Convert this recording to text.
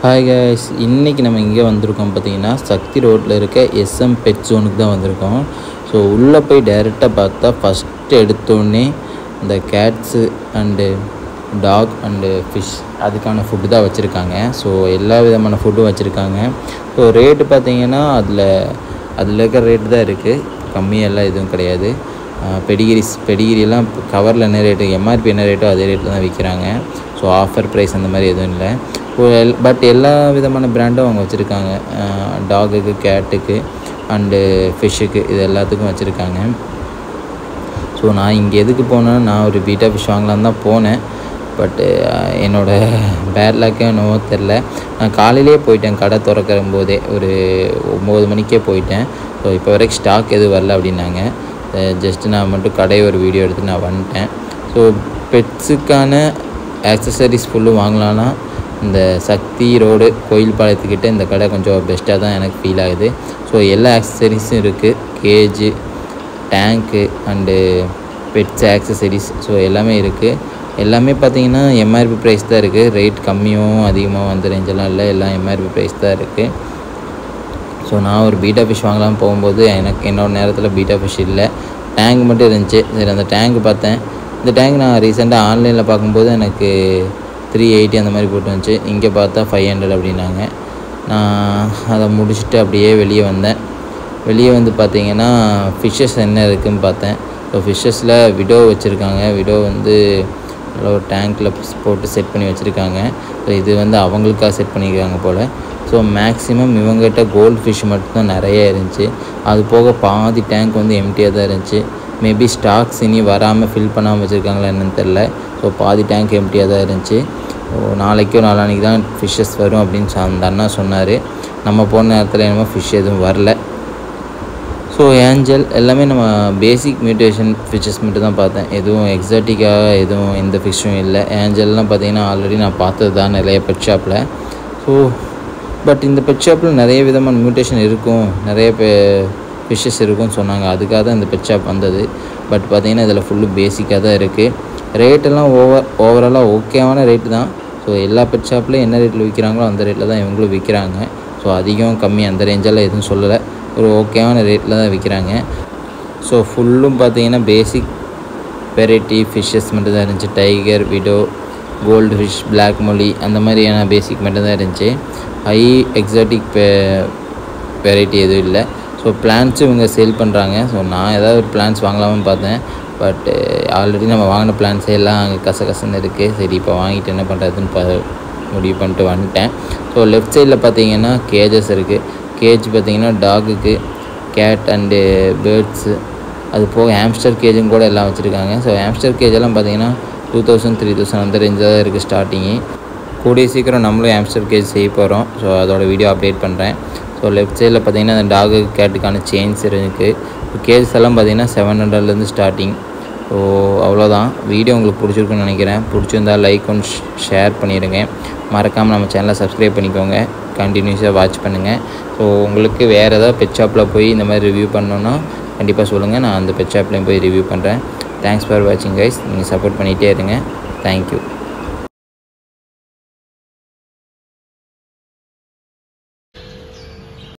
Hi guys, இன்றைக்கி நம்ம இங்கே வந்திருக்கோம் பார்த்தீங்கன்னா சக்தி ரோட்டில் இருக்க SM பெட் ஜோனுக்கு தான் வந்திருக்கோம். ஸோ உள்ளே போய் டைரெக்டாக பார்த்தா ஃபஸ்ட்டு எடுத்தோடனே இந்த cats and dog and fish அதுக்கான ஃபுட்டு தான் வச்சுருக்காங்க. ஸோ எல்லா விதமான ஃபுட்டும் வச்சுருக்காங்க. ஸோ ரேட்டு பார்த்தீங்கன்னா அதில் இருக்கிற ரேட்டு தான் இருக்குது, கம்மியெல்லாம் எதுவும் கிடையாது. பெடிகிரிலாம் கவரில் என்ன ரேட்டு, MRP என்ன ரேட்டோ அதே ரேட்டில் தான் விற்கிறாங்க. ஸோ ஆஃபர் ப்ரைஸ் அந்த மாதிரி எதுவும் இல்லை. பட் எல்லா விதமான பிராண்டும் அவங்க வச்சுருக்காங்க. டாகுக்கு, கேட்டுக்கு அண்டு ஃபிஷ்ஷுக்கு, இது எல்லாத்துக்கும் வச்சுருக்காங்க. ஸோ நான் இங்கே எதுக்கு போனேன்னா, நான் ஒரு பீட்டா ஃபிஷ் வாங்கலான்னு தான் போனேன். பட்டு என்னோடய பேட் லக்கே என்னவோ தெரில, நான் காலையிலே போயிட்டேன். கடை திறக்கிற போதே ஒரு 9 மணிக்கே போயிட்டேன். ஸோ இப்போ வரைக்கும் ஸ்டாக் எதுவும் வரல அப்படின்னாங்க. ஜஸ்ட்டு நான் மட்டும் கடையை ஒரு வீடியோ எடுத்து நான் வந்துட்டேன். ஸோ பெட்ஸுக்கான ஆக்சசரிஸ் ஃபுல்லும் வாங்கலான்னா இந்த சக்தி ரோடு கோயில் பாளையத்துக்கிட்ட இந்த கடை கொஞ்சம் பெஸ்ட்டாக தான் எனக்கு ஃபீல் ஆகுது. ஸோ எல்லா ஆக்சசரிஸும் இருக்குது, cage, tank and pets accessories. So எல்லாமே இருக்குது. எல்லாமே பார்த்திங்கன்னா MRP ப்ரைஸ் தான் இருக்குது. ரேட் கம்மியும் அதிகமாக அந்த ரேஞ்செல்லாம் இல்லை, எல்லாம் MRP ப்ரைஸ் தான் இருக்குது. ஸோ நான் ஒரு பீட்டா ஃபிஷ் வாங்கலாம்னு போகும்போது என்னோடய நேரத்தில் பீட்டா ஃபிஷ் இல்லை, டேங்க் மட்டும் இருந்துச்சு. சரி, அந்த டேங்க் பார்த்தேன். இந்த டேங்க் நான் ரீசெண்டாக ஆன்லைனில் பார்க்கும்போது எனக்கு 380 அந்த மாதிரி போட்டு வந்துச்சு. இங்கே பார்த்தா 500 அப்படின்னாங்க. நான் அதை முடிச்சுட்டு அப்படியே வெளியே வந்தேன். வெளியே வந்து பார்த்திங்கன்னா ஃபிஷ்ஷஸ் என்ன இருக்குதுன்னு பார்த்தேன். ஸோ ஃபிஷ்ஷஸில் விடோ வச்சுருக்காங்க. விடோ வந்து நல்லா ஒரு டேங்க்கில் போட்டு செட் பண்ணி வச்சுருக்காங்க. ஸோ இது வந்து அவங்களுக்காக செட் பண்ணியிருக்காங்க போல். ஸோ மேக்ஸிமம் இவங்ககிட்ட கோல்டு ஃபிஷ் மட்டும்தான் நிறைய இருந்துச்சு. அது போக பாதி டேங்க் வந்து எம்டியாக தான் இருந்துச்சு. மேபி ஸ்டாக்ஸ் இனி வராமல் ஃபில் பண்ணாமல் வச்சுருக்காங்களா என்னன்னு தெரில. ஸோ பாதி டேங்க் எம்டியாக தான் இருந்துச்சு. நாளைக்கோ நாளான்னைக்கு தான் ஃபிஷ்ஷஸ் வரும் அப்படின்னு அந்த அண்ணா சொன்னார். நம்ம போன நேரத்தில் என்னமோ ஃபிஷ் எதுவும் வரல. ஸோ ஏஞ்சல் எல்லாமே நம்ம பேசிக் மியூட்டேஷன் ஃபிஷ்ஷஸ் மட்டும் தான் பார்த்தேன். எதுவும் எக்ஸாட்டிக்காக எதுவும் எந்த ஃபிஷ்ஷும் இல்லை. ஏஞ்சல்லாம் பார்த்திங்கன்னா ஆல்ரெடி நான் பார்த்தது தான் நிறைய பெட் ஷாப்பில். ஸோ பட் இந்த பெட் ஷாப்பில் நிறைய விதமான மியூட்டேஷன் இருக்கும், நிறைய ஃபிஷ்ஷஸ் இருக்கும்னு சொன்னாங்க. அதுக்காக தான் இந்த பெட் ஷாப் வந்தது. பட் பார்த்திங்கன்னா இதில் ஃபுல்லு பேசிக்காக தான் இருக்குது. ரேட்டெல்லாம் ஓவராலாக ஓகேவான ரேட்டு தான். ஸோ எல்லா பெட் ஷாப்லேயும் என்ன ரேட்டில் விற்கிறாங்களோ அந்த ரேட்டில் தான் இவங்களும் விற்கிறாங்க. ஸோ அதிகம் கம்மி அந்த ரேஞ்செல்லாம் எதுவும் சொல்லலை, ஒரு ஓகேவான ரேட்டில் தான் விற்கிறாங்க. ஸோ ஃபுல்லும் பார்த்திங்கன்னா பேசிக் வெரைட்டி ஃபிஷ்ஷஸ் மட்டும் தான் இருந்துச்சு. Tiger, widow, gold fish, black molly அந்த மாதிரியான பேசிக் மட்டும் தான் இருந்துச்சு. ஹை எக்ஸாட்டிக் வெரைட்டி எதுவும் இல்லை. ஸோ பிளான்ஸும் இவங்க சேல் பண்ணுறாங்க. ஸோ நான் ஏதாவது ஒரு பிளான்ஸ் வாங்கலாம்னு பார்த்தேன். பட் ஆல்ரெடி நம்ம வாங்கின பிளான்ஸே எல்லாம் அங்கே கசகசன்னு இருக்குது. சரி, இப்போ வாங்கிட்டு என்ன பண்ணுறதுன்னு முடிவு பண்ணிட்டு வந்துட்டேன். ஸோ லெஃப்ட் சைடில் பார்த்தீங்கன்னா கேஜஸ் இருக்குது. கேஜ் பார்த்திங்கன்னா டாகுக்கு, கேட் அண்டு பேர்ட்ஸு, அது போக ஹாம்ஸ்டர் கேஜும் கூட எல்லாம் வச்சுருக்காங்க. ஸோ ஹாம்ஸ்டர் கேஜெல்லாம் பார்த்திங்கன்னா 2000 3000 அந்த ரேஞ்சாக தான் இருக்குது ஸ்டார்டிங்கு. கூடிய சீக்கிரம் நம்மளும் ஹாம்ஸ்டர் கேஜ் செய்ய போகிறோம். ஸோ அதோட வீடியோ அப்டேட் பண்ணுறேன். ஸோ லெஃப்ட் சைடில் பார்த்திங்கன்னா அந்த டாகு கேட்டுக்கான செயின்ஸ் இருக்குது. கேஜஸ் எல்லாம் பார்த்திங்கன்னா 700லேருந்து ஸ்டார்டிங். ஸோ அவ்வளோதான். வீடியோ உங்களுக்கு பிடிச்சிருக்குன்னு நினைக்கிறேன். பிடிச்சிருந்தால் லைக் அண்ட் ஷேர் பண்ணிடுங்க. மறக்காமல் நம்ம சேனலை சப்ஸ்கிரைப் பண்ணிக்கோங்க. கண்டினியூஸாக வாட்ச் பண்ணுங்கள். ஸோ உங்களுக்கு வேறு ஏதாவது பெட் ஷாப்பில் போய் இந்த மாதிரி ரிவ்யூ பண்ணோன்னா கண்டிப்பாக சொல்லுங்கள். நான் அந்த பெட் ஷாப்லேயும் போய் ரிவ்யூ பண்ணுறேன். தேங்க்ஸ் ஃபார் வாட்சிங் கைஸ். நீங்கள் சப்போர்ட் பண்ணிகிட்டே இருங்க. தேங்க்யூ.